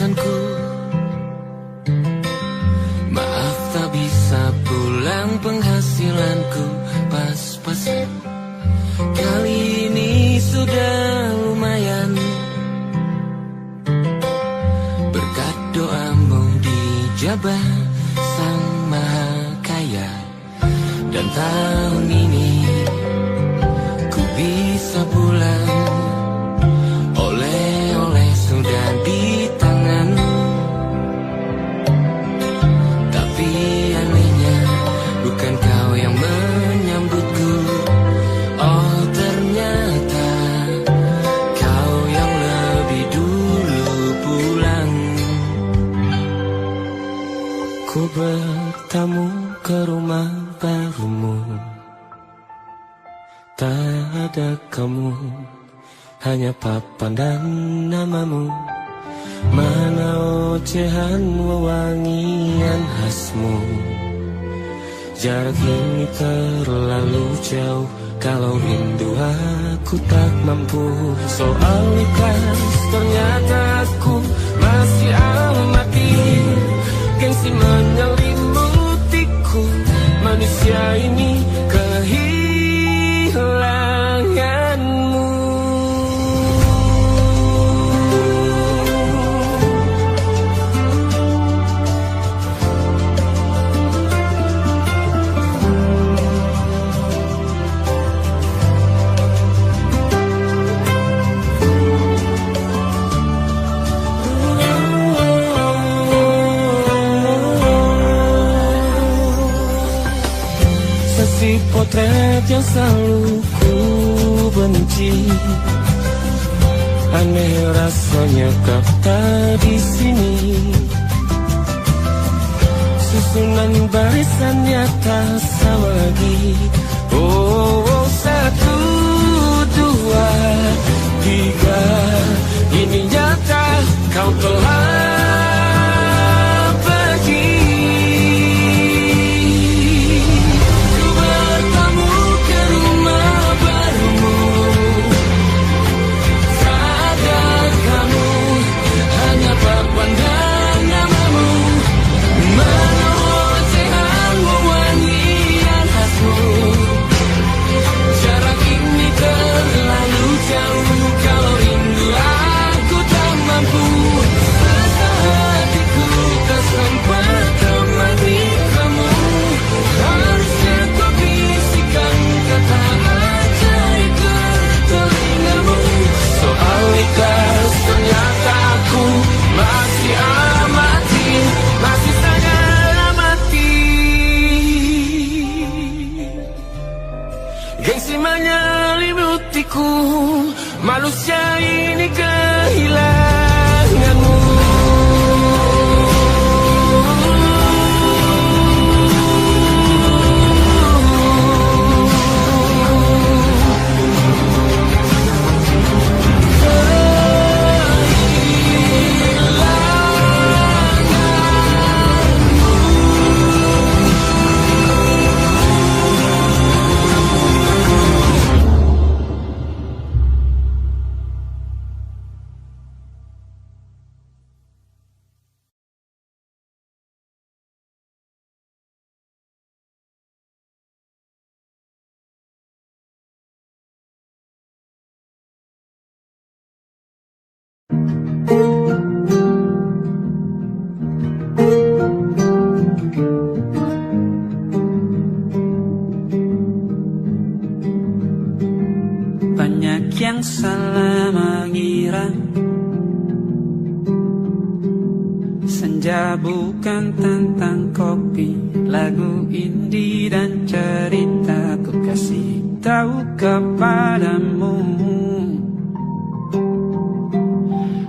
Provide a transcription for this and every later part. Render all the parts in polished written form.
pesanku. Maaf tak bisa pulang, penghasilanku pas-pasan. Kali ini sudah lumayan, berkat doamu dijabah Sang Maha Kaya. Dan tahun ini ku bisa pulang, oleh-oleh sudah di tangan. Tapi anehnya bukan kau yang menyambutku. Oh ternyata kau yang lebih dulu pulang. Ku bertamu ke rumah barumu, tak ada kamu, hanya papan dan namamu. Mana ocehan wewangian khasmu. Jarak ini terlalu jauh, kalau rindu aku tak mampu. Soal ikhlas ternyata aku masih amati. Gengsi menyelimutiku, manusia ini kehilanganmu. Si potret yang selalu ku benci, aneh rasanya kau tak di sini. Susunan barisannya tak sama lagi. Oh, 1, 2, 3, ini nyata kau telah manusia ini kehilanganmu. Banyak yang salah mengira senja bukan tentang kopi, lagu indie dan cerita. Ku kasih tahu kepadamu,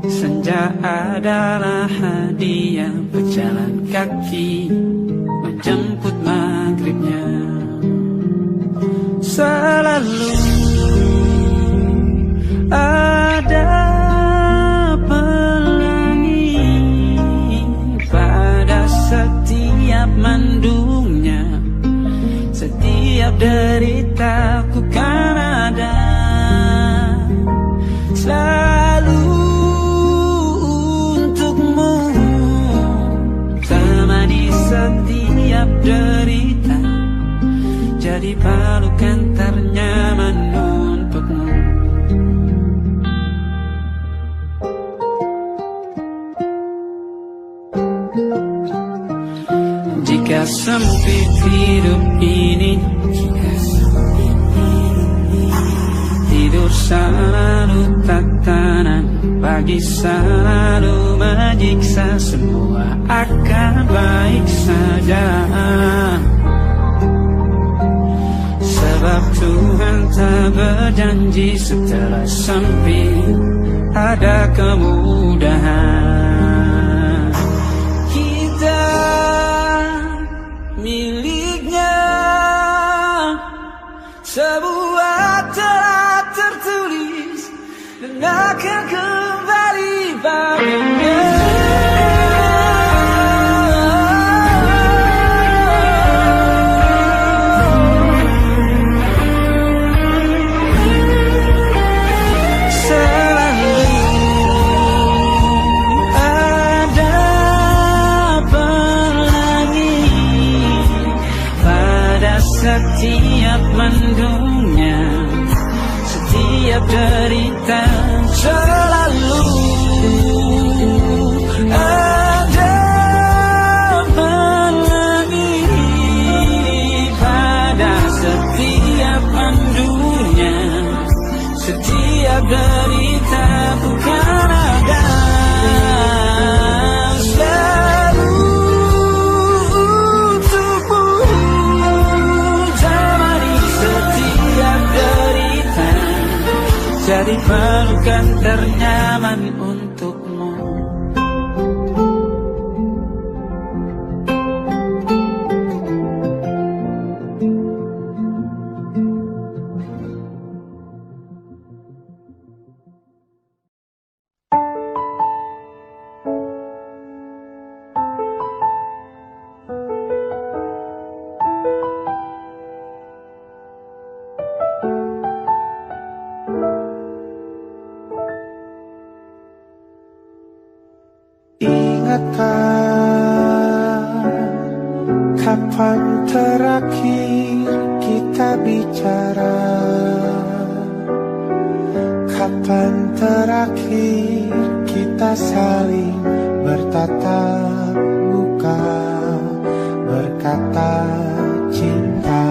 senja adalah hadiah berjalan kaki menjemput maghribnya. Selalu ada pelangi pada setiap mendungnya, setiap deritaku kan ada. Selalu untukmu setiap derita, jadi pelukan ternyaman untukmu. Jika sempit hidup ini, tidur selalu tatanan, pagi selalu menyiksa, semua akan baik saja. Sebab Tuhan tak berjanji setelah sempit ada kemudahan. Kita miliknya sebuah telah tertulis dan akan kembali padanya. Setiap mendungnya, setiap derita, selalu ada pelangi. Pada setiap mendungnya, setiap derita, bukan ada. Jadi pelukan ternyaman untukmu. Kapan terakhir kita bicara? Kapan terakhir kita saling bertatap muka, berkata cinta?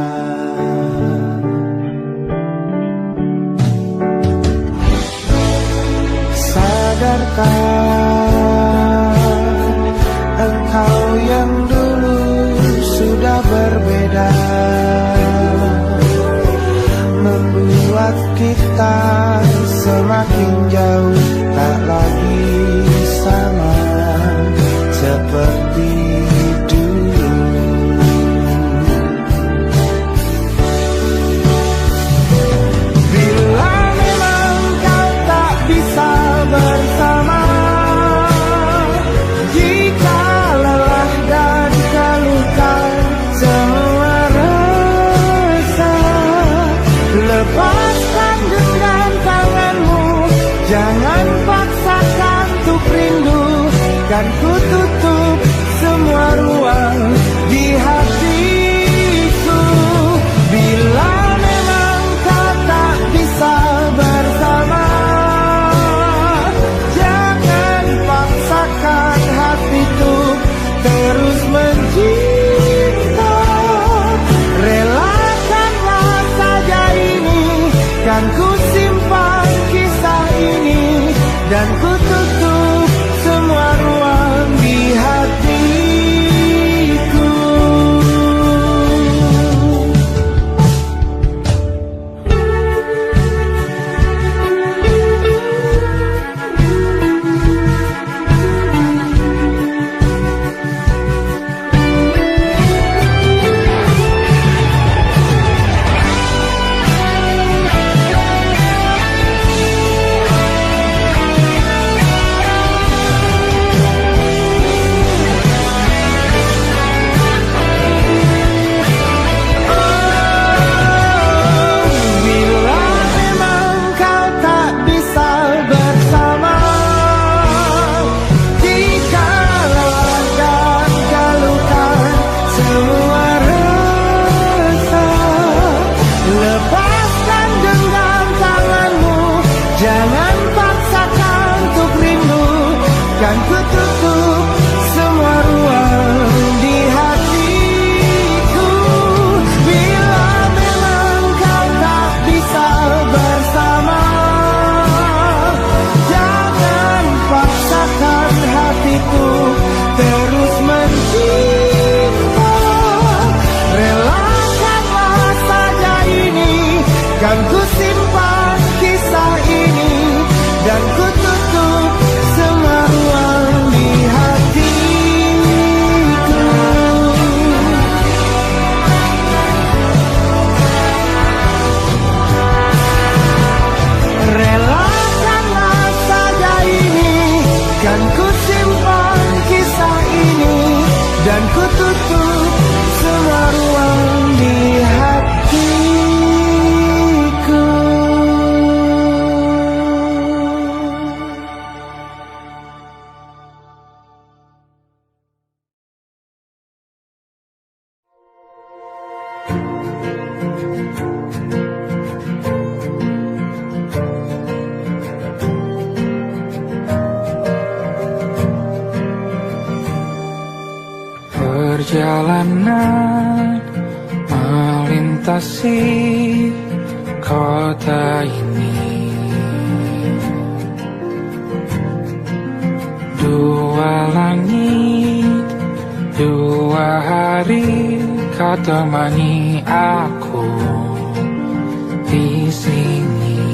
Sadarkah engkau yang dulu sudah berbeda, membuat kita semakin jauh, tak lagi sama seperti dulu. Bila memang kau tak bisa bersama, jika lelah dan keluhkan semua rasa, lepaskan genggam tanganmu, jangan paksakan untuk rindu, kan ku tutup semua ruang di hatiku. Bila memang kau tak bisa bersama, jangan paksakan hatiku terus mencinta. Relakanlah saja ini, kan ku simpan kisah ini, dan ku tutup semua ruang di kan ku tutup semua ruang di hatiku. Bila memang kau tak bisa bersama, jangan paksakan hatiku terus mencinta. Relakanlah saja ini, kan ku simpan kisah ini, dan ku tutup semua ruang di hatiku. Relakanlah saja ini, kan ku simpan kisah ini, dan ku tutup semua ruang di hatiku. Perjalanan melintasi kota ini, dua langit, dua hari kau temani aku di sini.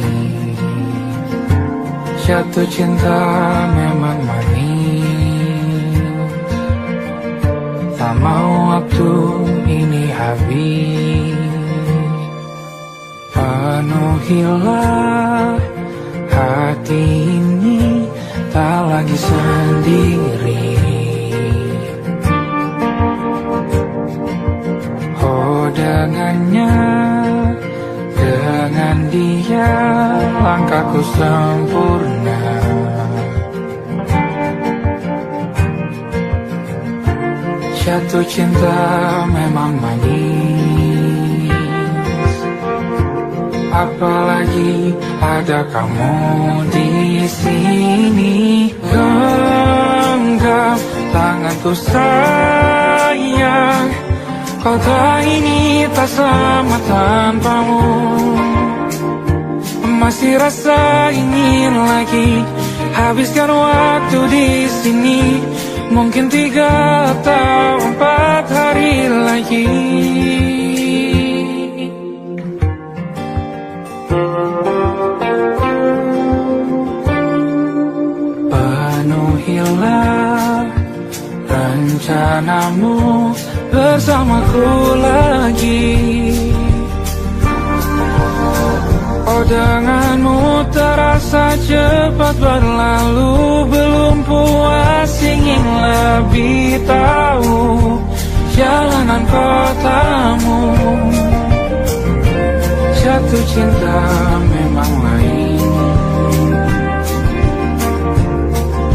Jatuh cinta memang manis, tak mau waktu ini habis. Penuhilah hati ini, tak lagi sendiri. Oh dengannya, dengan dia langkahku sempurna. Jatuh cinta memang manis, apalagi ada kamu di sini. Genggam tanganku sayang, kota ini tak sama tanpamu. Masih rasa ingin lagi habiskan waktu di sini. Mungkin 3 atau 4 hari lagi. Penuhilah rencanamu bersamaku lagi. Oh denganmu terasa cepat berlalu, belum puas ingin lebih tahu jalanan kotamu. Jatuh cinta memang lain,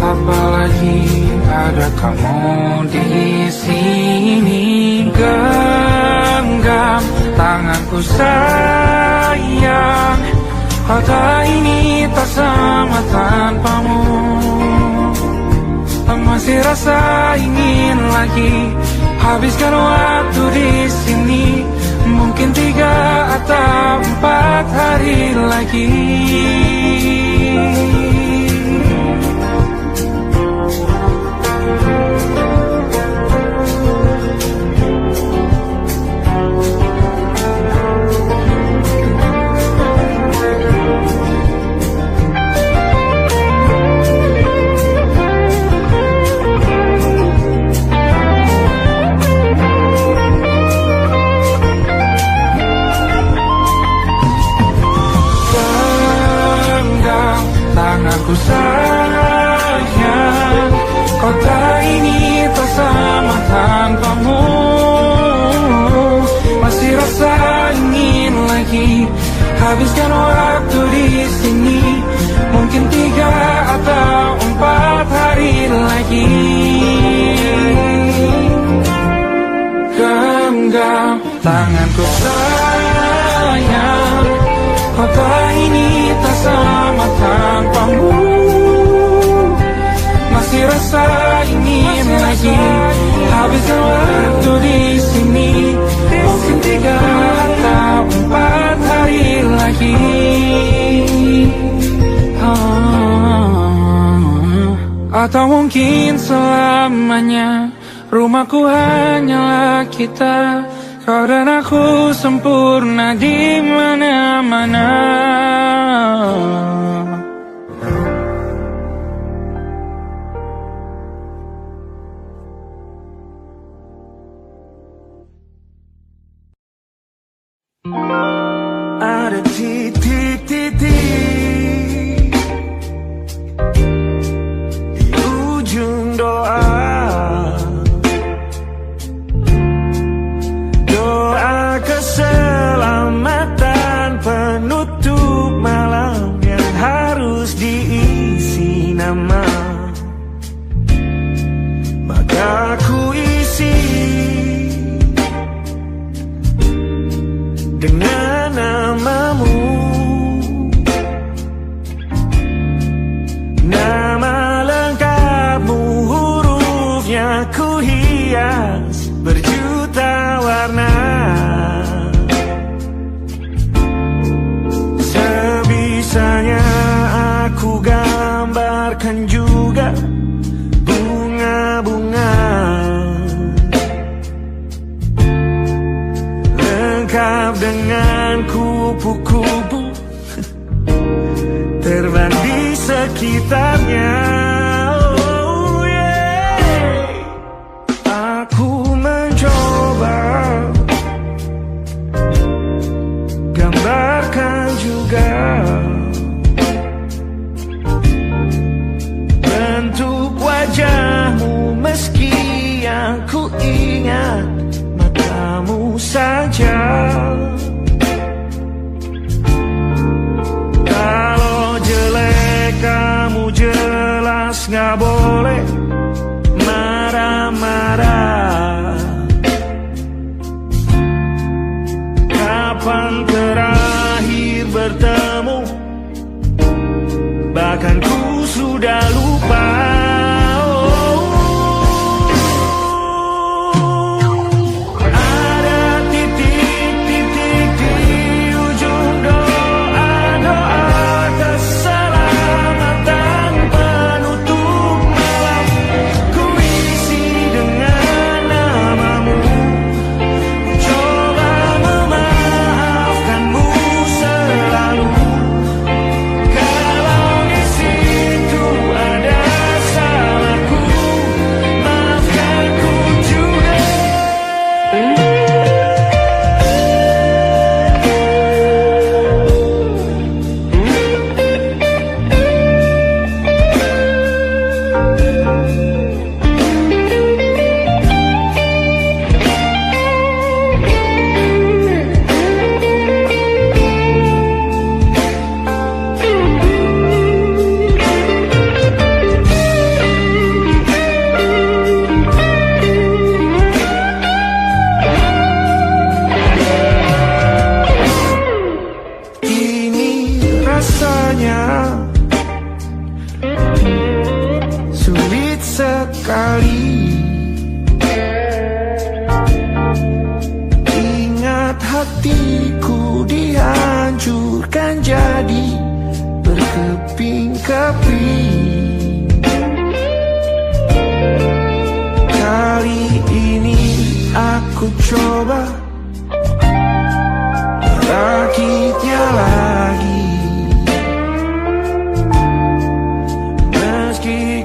apalagi ada kamu di sini. Genggam tanganku sayang, kota ini tak sama tanpamu. Masih rasa ingin lagi habiskan waktu di sini. Mungkin 3 atau 4 hari lagi. Tanganku sayang, kota ini tak sama tanpamu. Masih rasa ingin lagi habiskan waktu di sini. Mungkin 3 atau 4 hari lagi. Genggam tanganku sayang, kota ini tak sama tanpamu. Masih rasa ingin lagi habiskan waktu di sini, mungkin 3 atau 4 hari lagi. Atau mungkin selamanya rumahku hanyalah kita, kau dan aku sempurna di mana-mana. Ada titik-titik di ujung doa, doa keselamatan penutup malam yang harus diisi nama. Maka ku isi dengan namamu, nama lengkapmu, hurufnya ku hias berjuta warna. Sebisanya aku gambarkan juga bunga-bunga lengkap dengan kupu-kupu terbang di sekitarnya. Oh yeah. Aku mencoba gambarkan juga bentuk wajahmu, meski yang ku ingat matamu saja. Kalau jelek kamu jelas gak boleh marah-marah. Kapan terakhir bertemu, bahkan ku sudah lupa. Sulit sekali ingat hatiku dihancurkan jadi berkeping-keping. Kali ini aku coba merakitnya lagi.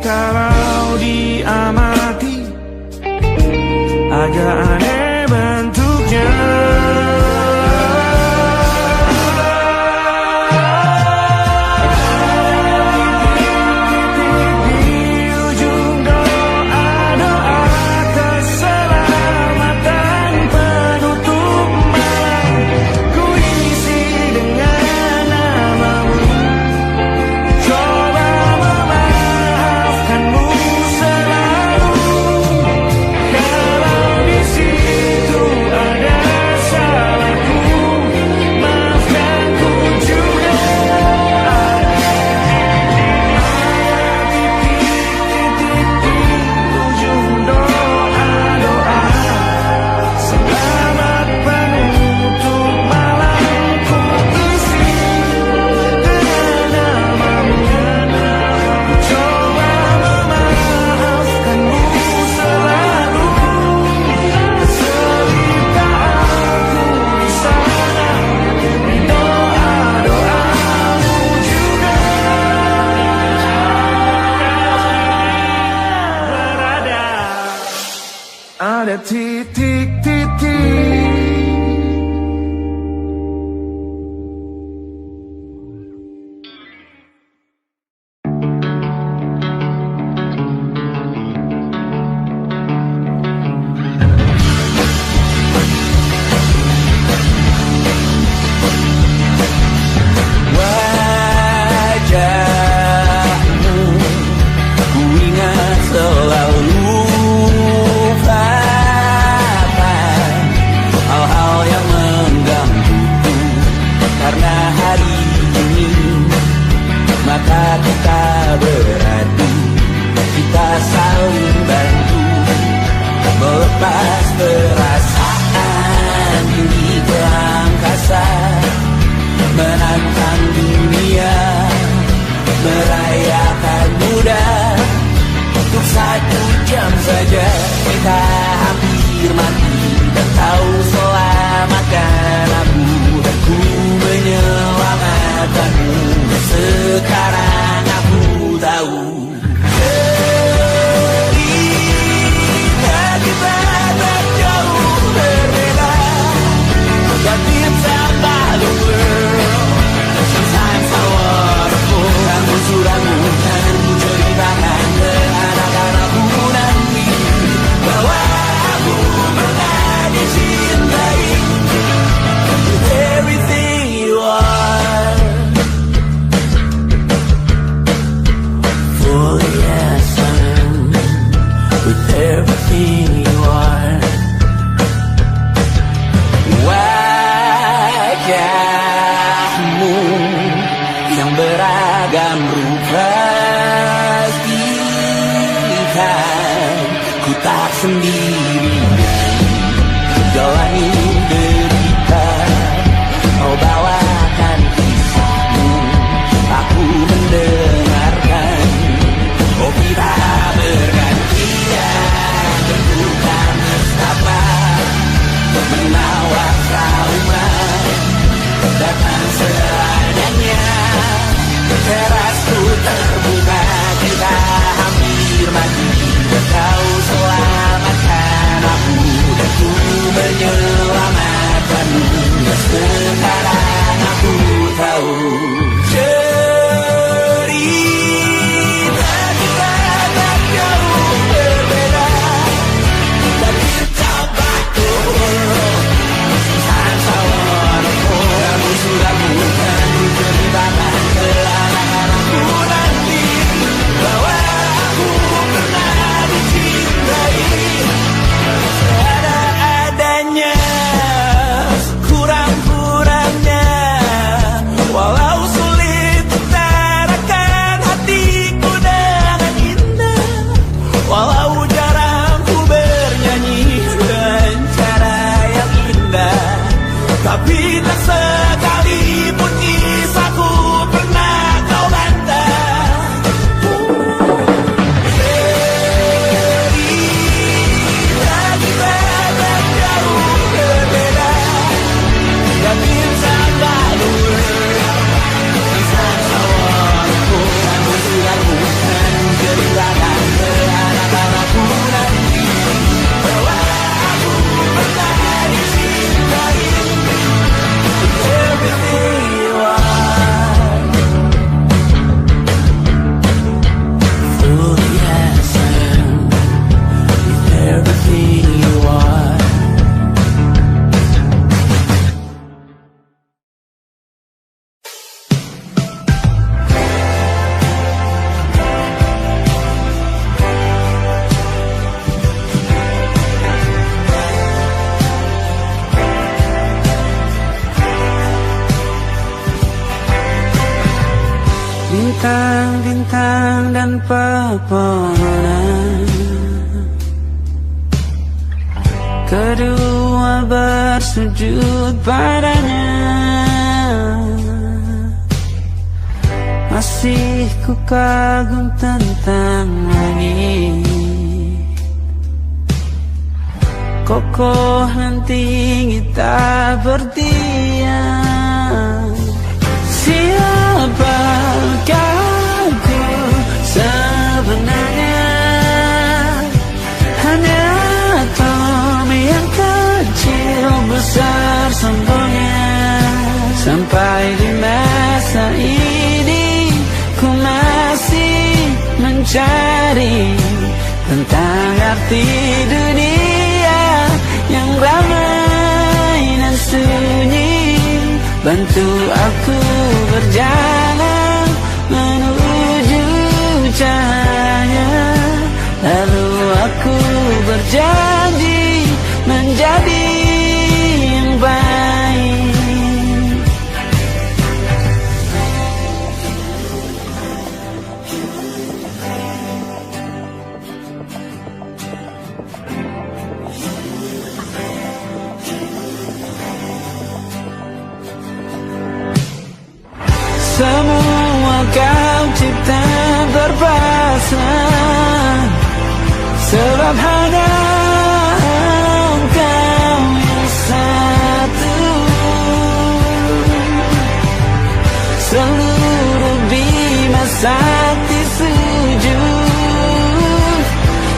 Kalau diamati agak aneh bentuknya. See ada titik-titik. Bintang-bintang dan pepohonan, kedua bersujud padanya. Masih ku kagum tentang langit, kokoh dan tinggi tak berdiam. Siapakah ku sebenarnya? Hanya sembunyi. Sampai di masa ini ku masih mencari tentang arti dunia yang ramai dan sunyi. Bantu aku berjalan menuju cahaya, lalu aku berjanji menjadi yang baik. Semua kau cipta berpasrah, sebab hanya engkau yang satu. Seluruh bima sakti sujud,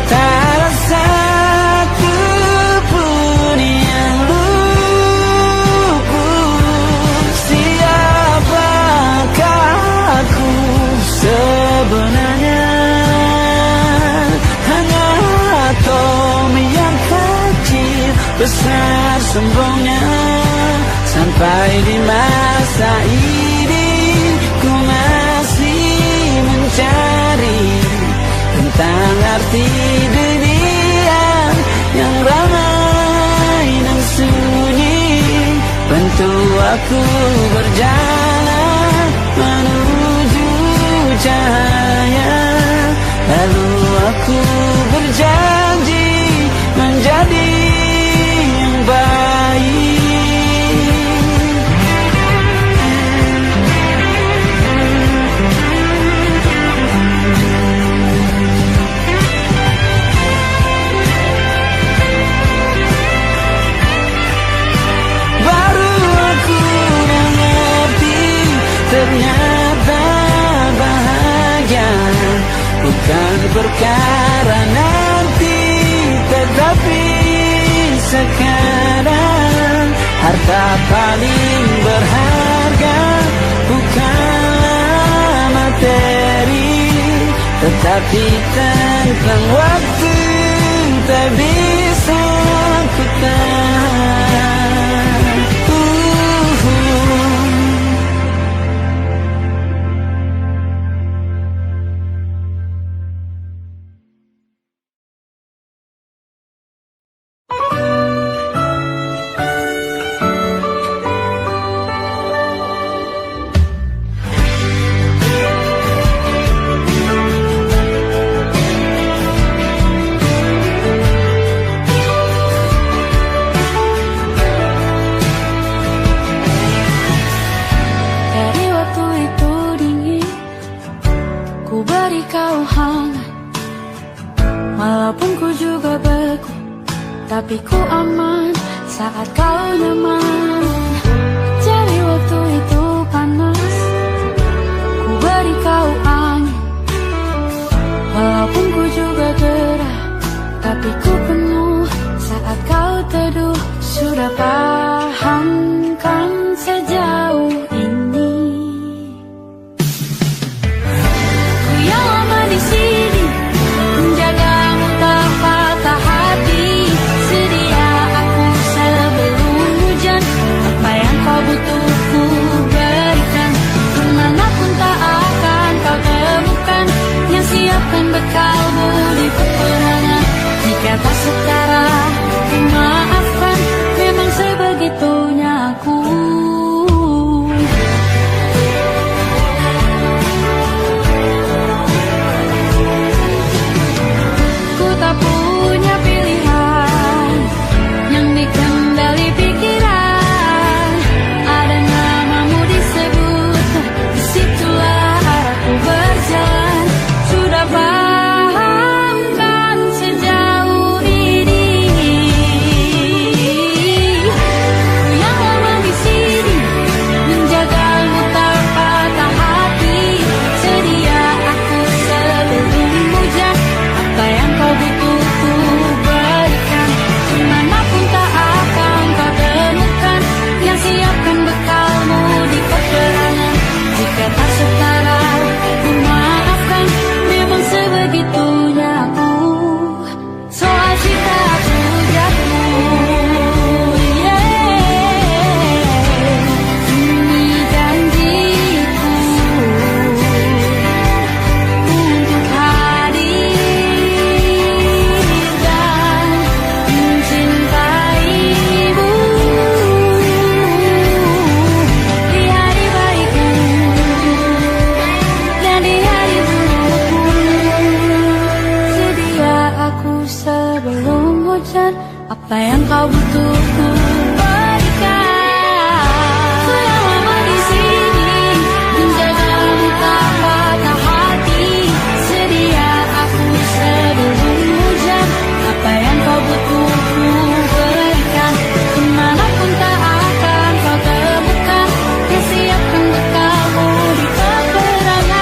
tak ada satu pun yang luput. Siapakah aku sebenarnya? Hanya atom yang kecil besar sombongnya. Sampai di masa ini ku masih mencari tentang arti dunia yang ramai dan sunyi. Bantu aku berjalan menuju cahaya, lalu aku berjanji menjadi yang baik. Baru aku mengerti ternyata bahagia bukan perkara nanti, tetapi sekarang. Harta paling berharga bukanlah materi, tetapi tentang waktu tak bisa ku tahan. Tapi ku aman saat kau nyaman. Jadi waktu itu panas, ku beri kau angin. Walaupun ku juga gerah, tapi ku penuh saat kau teduh. Sudah paham kan sejauh ini? Ku yang lama di sini menjagamu tak patah hati. Sedia aku sebelum hujan, apa yang kau butuh ku berikan. Kemanapun tak akan kau temukan yang siapkan bekalmu di peperangan. Jika tak setara ku maafkan, memang sebegitunya aku. Ku tak punya pilihan yang dikendali pikiran. Ada namamu disebut, disitulah arahku berjalan. Sudah paham kan sejauh ini? hujan. Apa yang kau butuh ku berikan. Sudah lama di sini menjaga luka patah hati. Sedia aku sebelum hujan. Apa yang kau butuh ku berikan. Kemanapun tak akan kau temukan. Yang siapkan bekalmu di peperangan.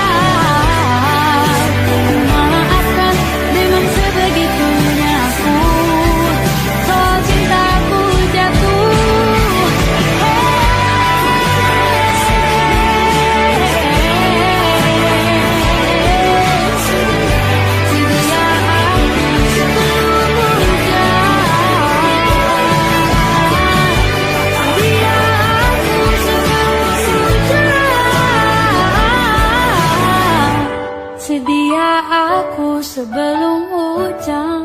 Maafkan memang sebegitunya aku. Kau cintaku jatuh. Sedia aku sebelum hujan. Sedia aku sebelum hujan. Sedia aku sebelum hujan.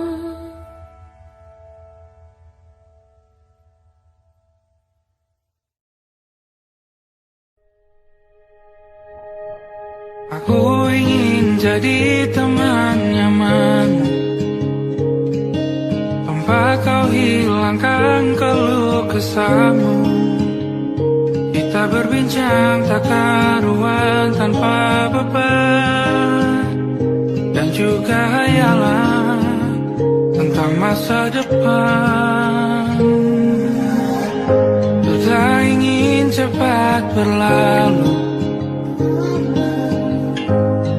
Aku ingin jadi teman nyaman tanpa kau hilangkan keluh kesahmu. Kita berbincang tak karuan tanpa beban, dan juga hayalan tentang masa depan. Ku tak ingin cepat berlalu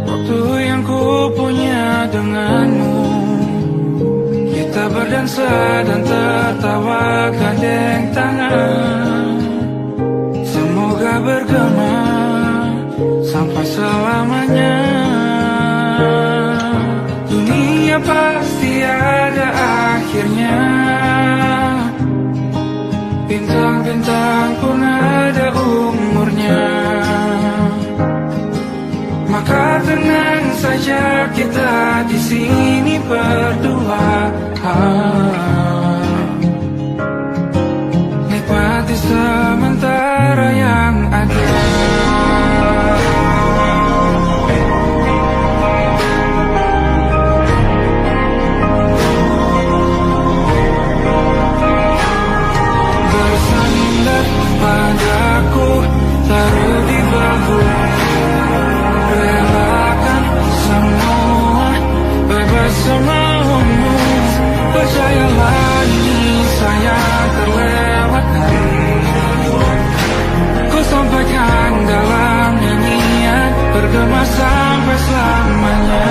waktu yang ku punya denganmu. Kita berdansa dan tertawa gandeng tangan. Semoga bergema sampai selamanya. Dunia pasti ada akhirnya. Bintang-bintang pun ada umurnya. Maka tenang saja kita di sini berdua. Nikmati sementara yang ada. Bersandar padaku, taruh di bahu. Relakan semua, bebas semaumu. Percayalah ini saya terlewatkan. Ku sampaikan dalam nyanyian, bergema sampai selamanya.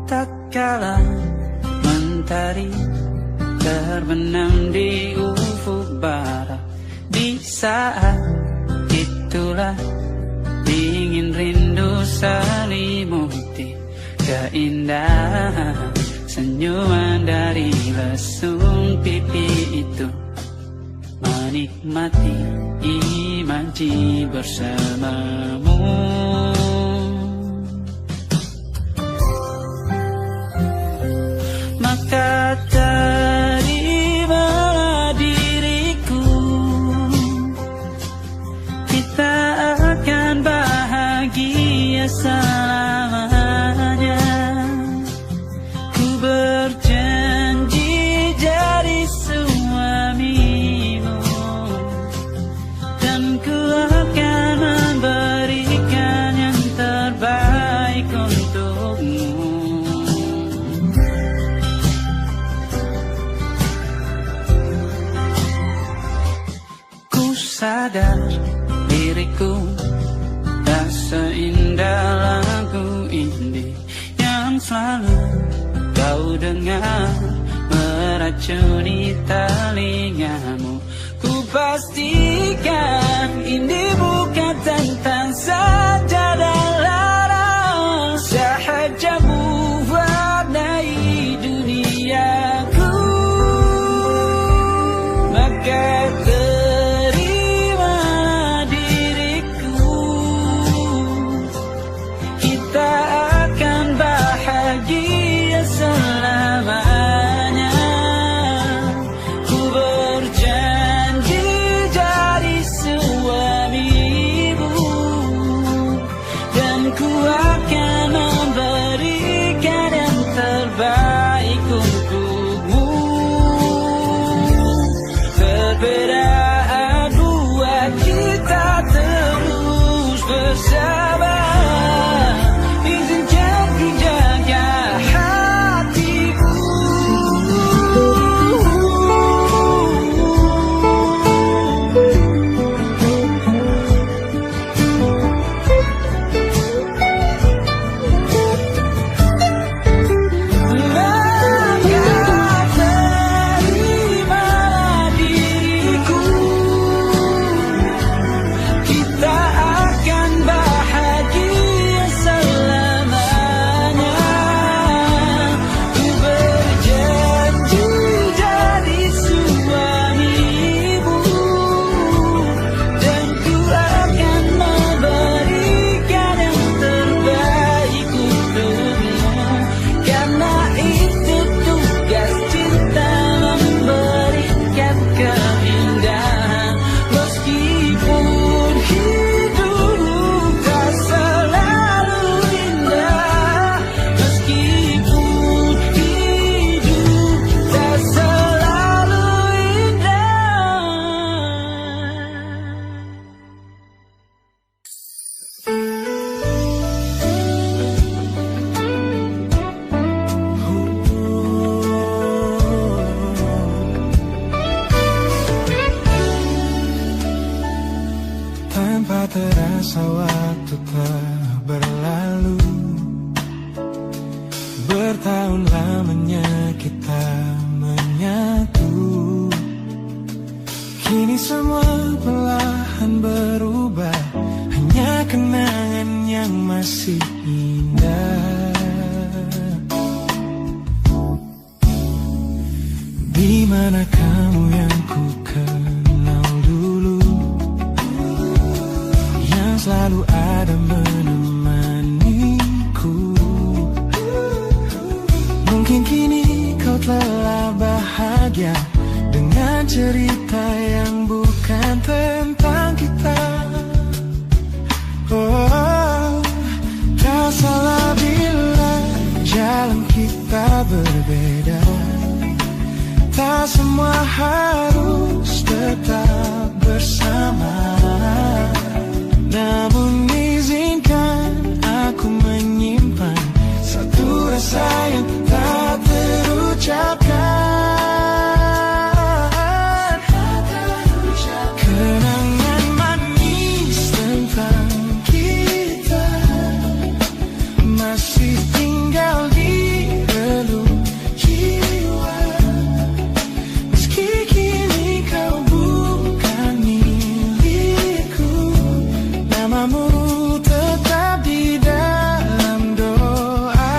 Tatkala mentari terbenam di ufuk barat, di saat itulah dingin rindu selimuti keindahan senyuman dari lesung pipi itu. Menikmati imaji bersamamu. Maka terimalah diriku, kita akan bahagia selamanya. Ku berjanji jadi suamimu, dan ku akan memberikan yang terbaik untukmu. Ku sadar diriku tak seindah lagu indie yang selalu kau dengar meracuni telingamu. Ku pastikan ini bukan tentang sajadah larang, sahaja mewarnai duniaku. Maka terimalah diriku, kita akan bahagia selamanya. Ku berjanji jadi suamimu, dan ku akan memberikan yang terbaik untukmu. Perbedaan buat kita terus bersama. Izinkan ku jaga hatiku. Maka terimalah diriku, kita akan bahagia selamanya. Ku berjanji jadi suamimu, dan ku akan memberikan yang terbaik untukmu. Karena itu tugas cinta, memberikan keindahan. Meskipun hidup tak selalu indah, meskipun hidup tak selalu indah. Tanpa terasa waktu telah berlalu, bertahun lamanya kita menyatu. Kini semua perlahan berubah, hanya kenangan yang masih indah. Di mana kamu yang ku kenal dulu, yang selalu ada menemaniku. Mungkin kini kau telah bahagia dengan cerita yang bukan tentang kita. Oh, tak salah bila jalan kita berbeda. Tak semua harus tetap bersama. Namun izinkan aku menyimpan satu rasa yang tak terucapkan. Kenangan manis tentang kita masih tinggal di relung jiwa. Meski kini kau bukan milikku, namamu tetap di dalam doa.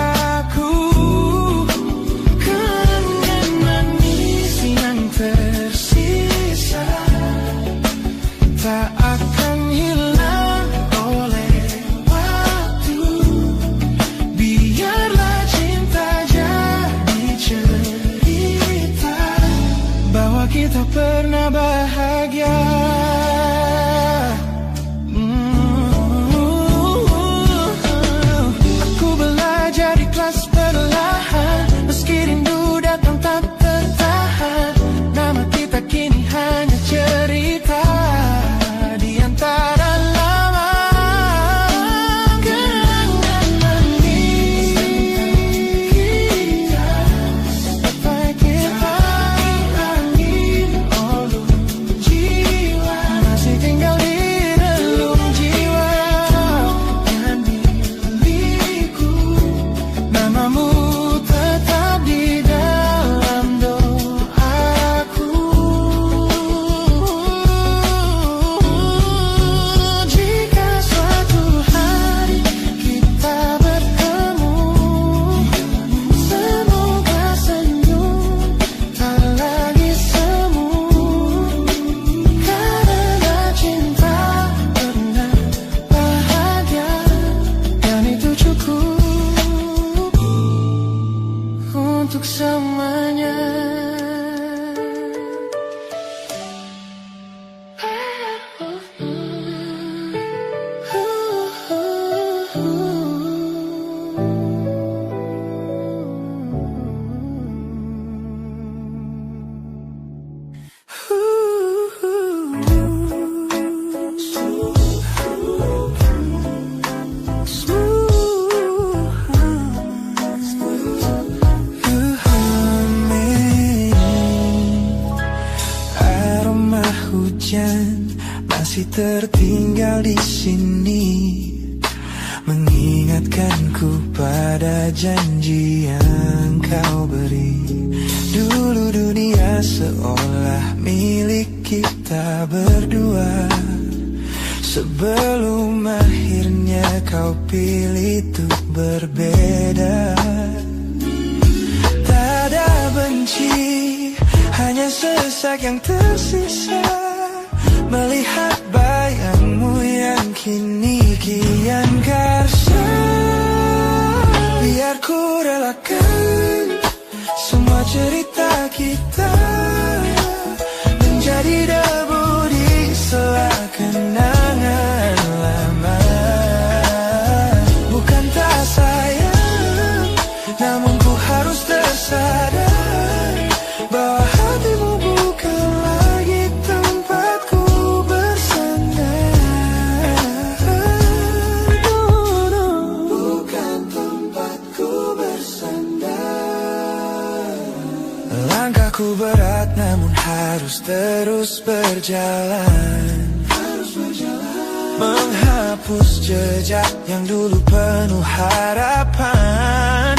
cukup untuk semuanya. Masih tertinggal di sini, mengingatkanku pada janji yang kau beri. Dulu dunia seolah milik kita berdua, sebelum akhirnya kau pilih untuk berbeda. Tak ada benci, hanya sesak yang tersisa, melihat bayangmu yang kini kian karsa. Biar ku relakan semua cerita kita menjadi debu di sela kenangan lama. Bukan tak sayang, namun ku harus tersadar bahwa hatimu bukan lagi tempatku bersandar. Bukan tempatku bersandar. Langkahku berat namun harus terus berjalan, menghapus jejak yang dulu penuh harapan.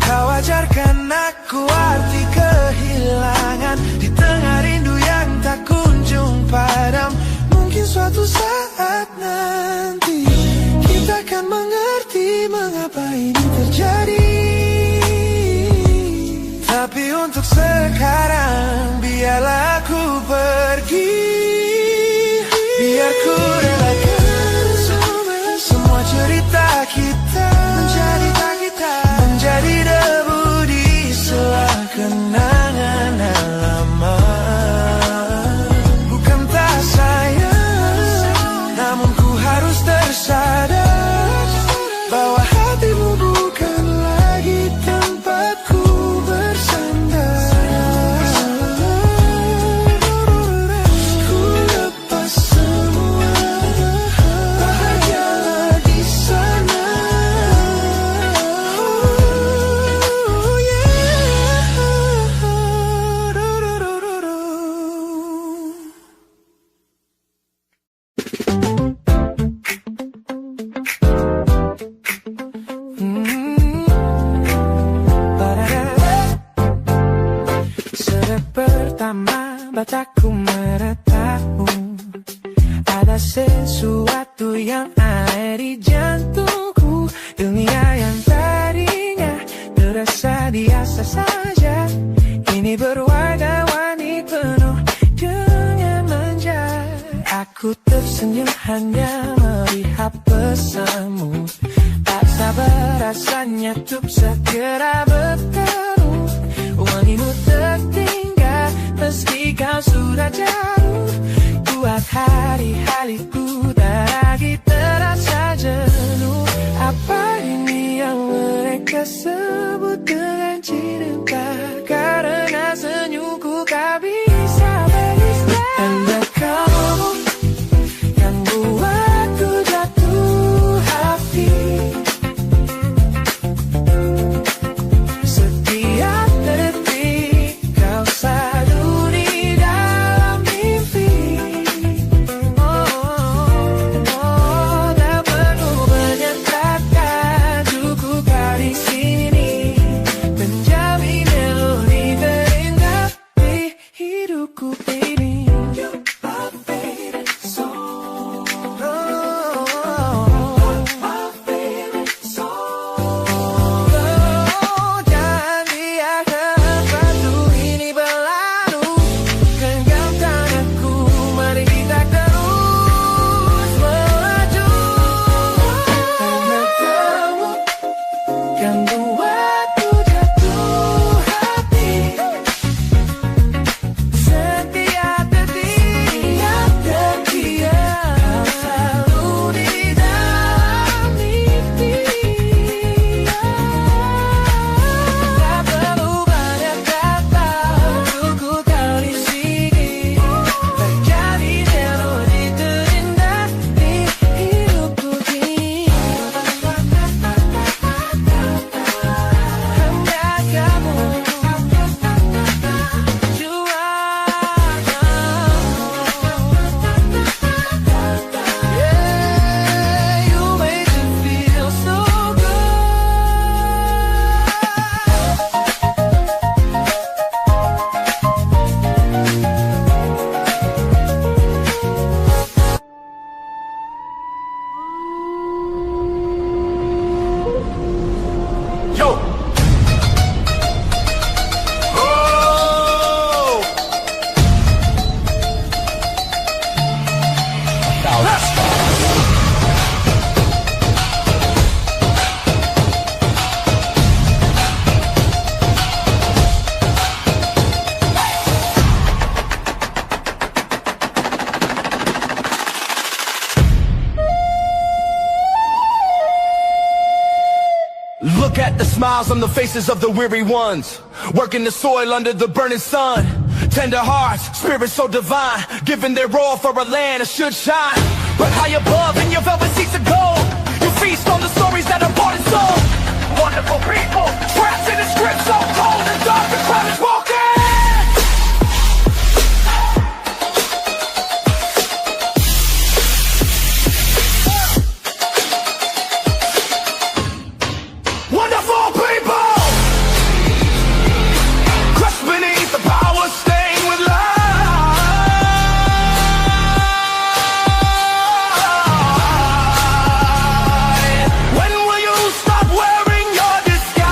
Kau ajarkan aku arti kehilangan di tengah rindu yang tak kunjung padam. Mungkin suatu saat nanti kita akan mengerti mengapa ini terjadi. Tapi untuk sekarang biarlah aku pergi. Biar ku relakan semua cerita kita menjadi debu di sela kenangan lama. Bukan tak sayang, namun ku harus tersadar bahwa hatimu bukan lagi tempatku bersandar. Ku lepas semua, bahagialah di sana. Sejak pertama bacaku meratamu, ada sesuatu yang aneh di jantungku. Dunia yang tadinya terasa biasa saja, kini berwarna-warni penuh dengan manja. Aku tersenyum hanya melihat pesanmu, tak sabar rasanya untuk segera bertemu. Wangimu tertinggal meski kau sudah jauh, buat hari-hariku tak lagi terasa jenuh. Apa ini yang mereka sebut dengan cinta? Karena senyumku kau bisa beristirahat. Tanda kamu yang buatku jatuh hati. Setiap detik kau selalu di dalam mimpi. Tak perlu banyak kata, cukup kau di sini menjamin Look at the smiles on the faces of the weary ones, working the soil under the burning sun. Tender hearts, spirits so divine, giving their all for a land that should shine. But high above in your velvet seats of gold, you feast on the stories that are bought and sold. Wonderful people, trapped in a script so cold and dark the crowd is walking. Wonderful people, crushed beneath the power, stained with light. When will you stop wearing your disguise?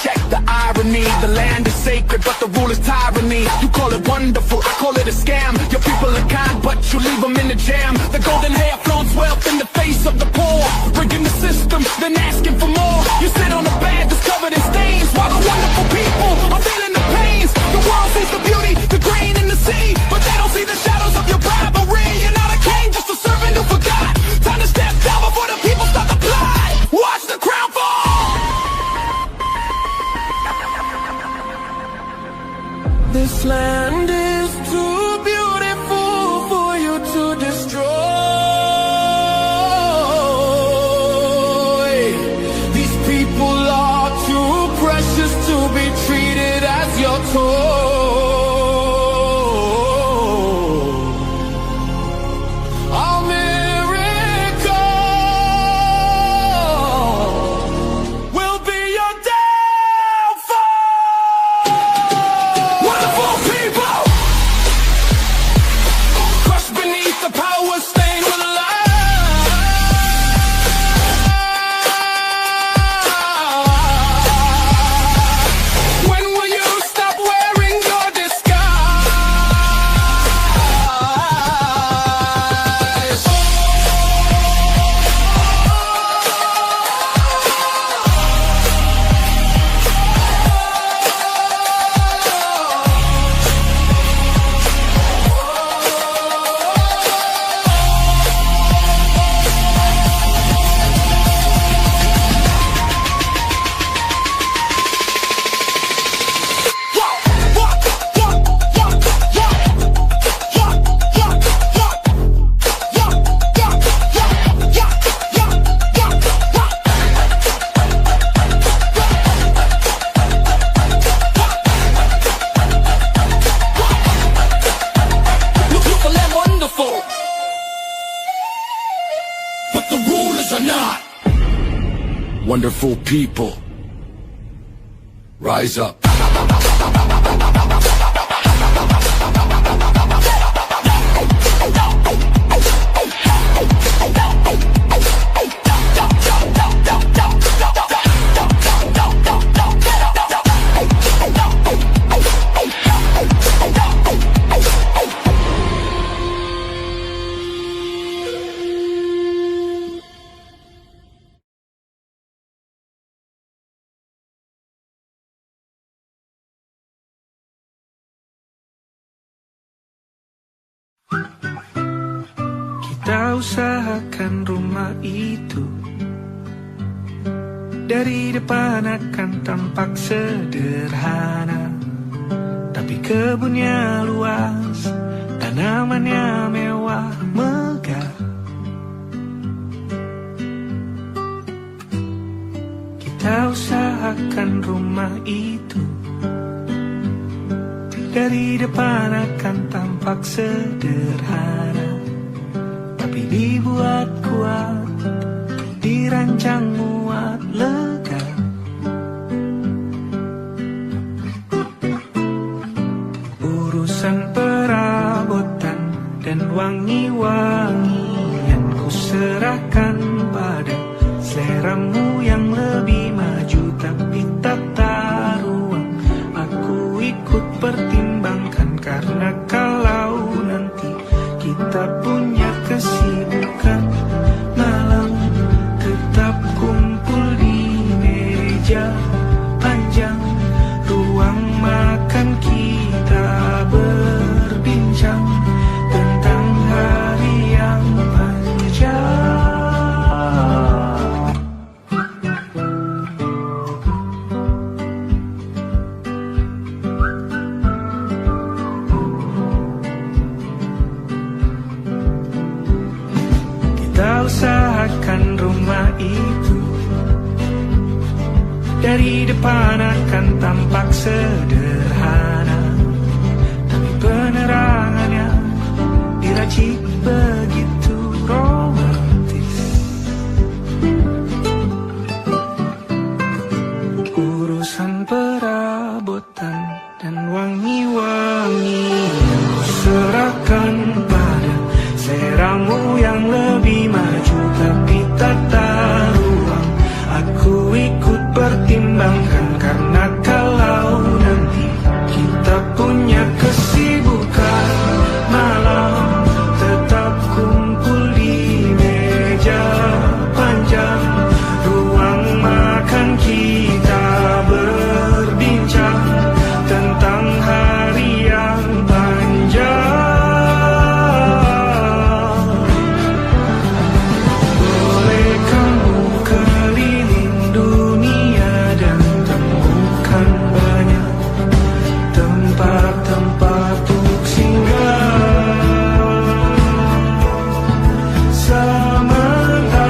Check the irony, the land is sacred, but the rule is tyranny. You call it wonderful, I call it a scam. Your people are kind, but you leave them in the jam. The golden hair flaunts wealth in the face of the poor, rigging the system, then asking for more. You sit on a bed that's covered in stains, while the wonderful people are feeling the pains. The world sees the beauty, the grain in the sea, but they don't see the shadows of your bribery. You're not a king, just a servant who forgot. Time to step down before the people start to fly. Watch the crown fall. This land is too beautiful for you to destroy. These people are too precious to be treated as your toy. Our miracle will be your downfall. Wonderful people, crushed beneath the power, stained with light. When will you stop wearing your disguise? Beautiful and wonderful, but the rulers are not. Wonderful people, rise up. Kita usahakan rumah itu dari depan akan tampak sederhana, tapi kebunnya luas, tanamannya mewah megah. Kita usahakan rumah itu dari depan akan tampak sederhana, tapi dibuat kuat, dirancang muat lega. Urusan perabotan dan wangi-wangian ku serahkan pada seleramu yang lebih maju, tapi tak meja panjang, ruang makan kita berbincang tentang hari yang panjang. Kita usahakan rumah itu dari depan akan tampak sederhana, tapi penerangannya diracik begitu romantis. Urusan perabotan dan wangi-wangi yang kuserahkan pada seramu yang lebih maju, tapi tata ruang aku ikut pertimbangkan, karena kalau nanti kita punya kesibukan malam, tetap kumpul di meja panjang, ruang makan kita berbincang tentang hari yang panjang. Boleh kamu keliling dunia dan temukan banyak tempat-tempat untuk singgah. Sementara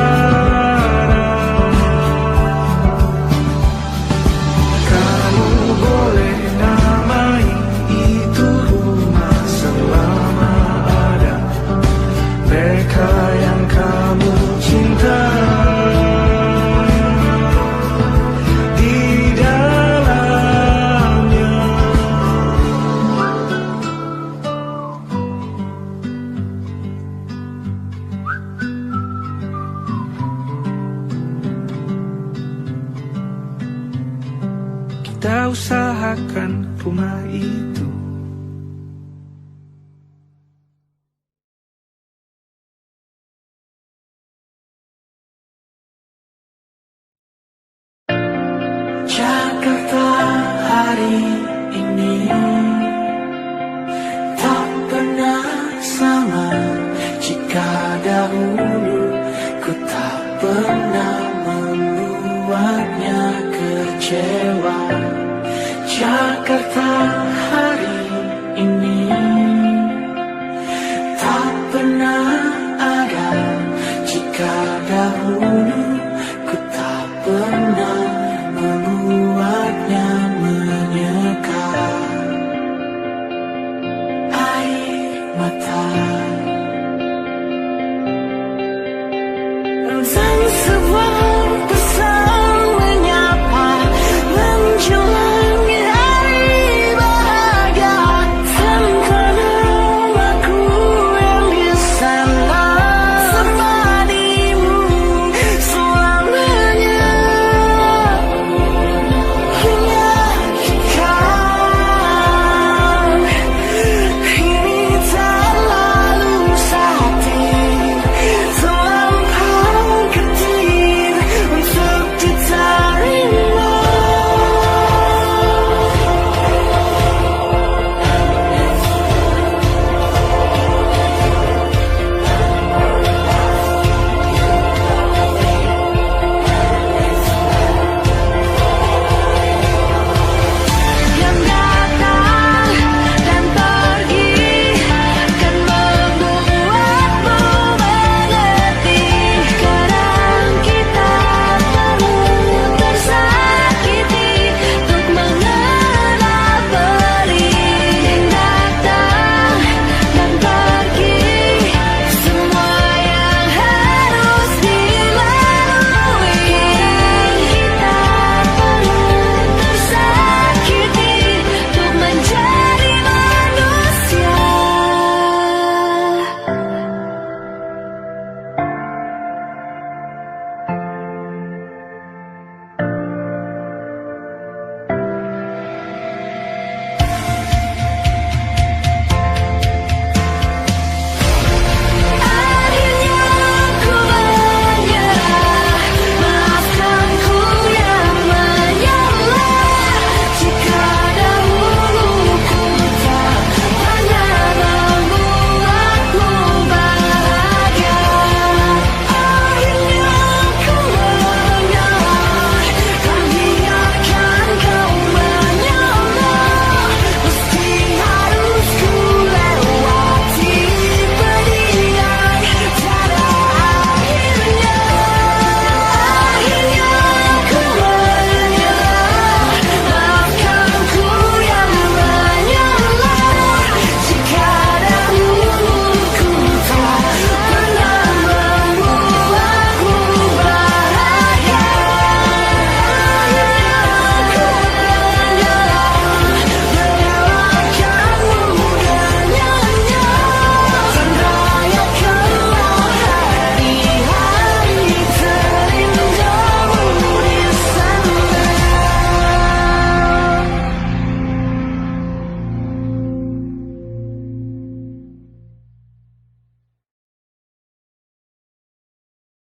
kamu boleh namai itu rumah selama ada mereka yang kamu cinta di dalamnya. Kita usahakan rumah itu. Jakarta hari ini tak pernah sama jika dahulu ku tak pernah membuatnya kecewa. Jakarta